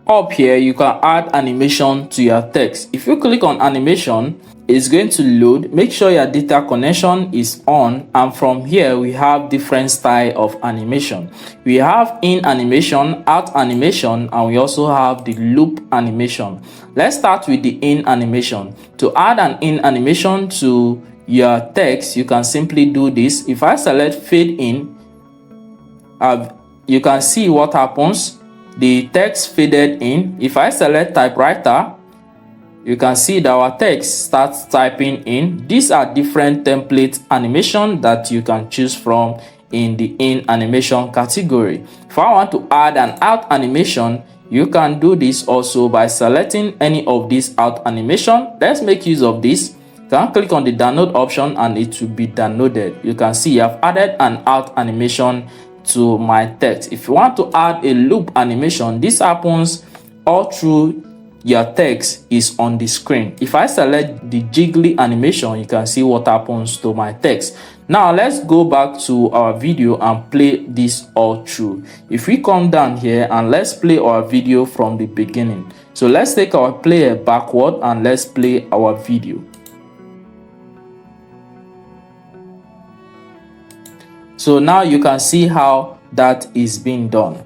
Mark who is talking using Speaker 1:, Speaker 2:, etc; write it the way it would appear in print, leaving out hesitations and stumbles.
Speaker 1: up here you can add animation to your text. If you click on animation, it's going to load. Make sure your data connection is on, and from here we have different style of animation. We have in animation, out animation, and we also have the loop animation. Let's start with the in animation. To add an in animation to your text, you can simply do this. If I select fade in, you can see what happens. The text faded in. If I select typewriter, you can see that our text starts typing in. These are different template animation that you can choose from in the in animation category. If I want to add an out animation, you can do this also by selecting any of these out animation. Let's make use of this. You can click on the download option and it will be downloaded. You can see I've added an out animation to my text. If you want to add a loop animation, this happens all through your text is on the screen. If I select the jiggly animation, you can see what happens to my text. Now let's go back to our video and play this all through. If we come down here and let's play our video from the beginning. So let's take our player backward and let's play our video. So now you can see how that is being done.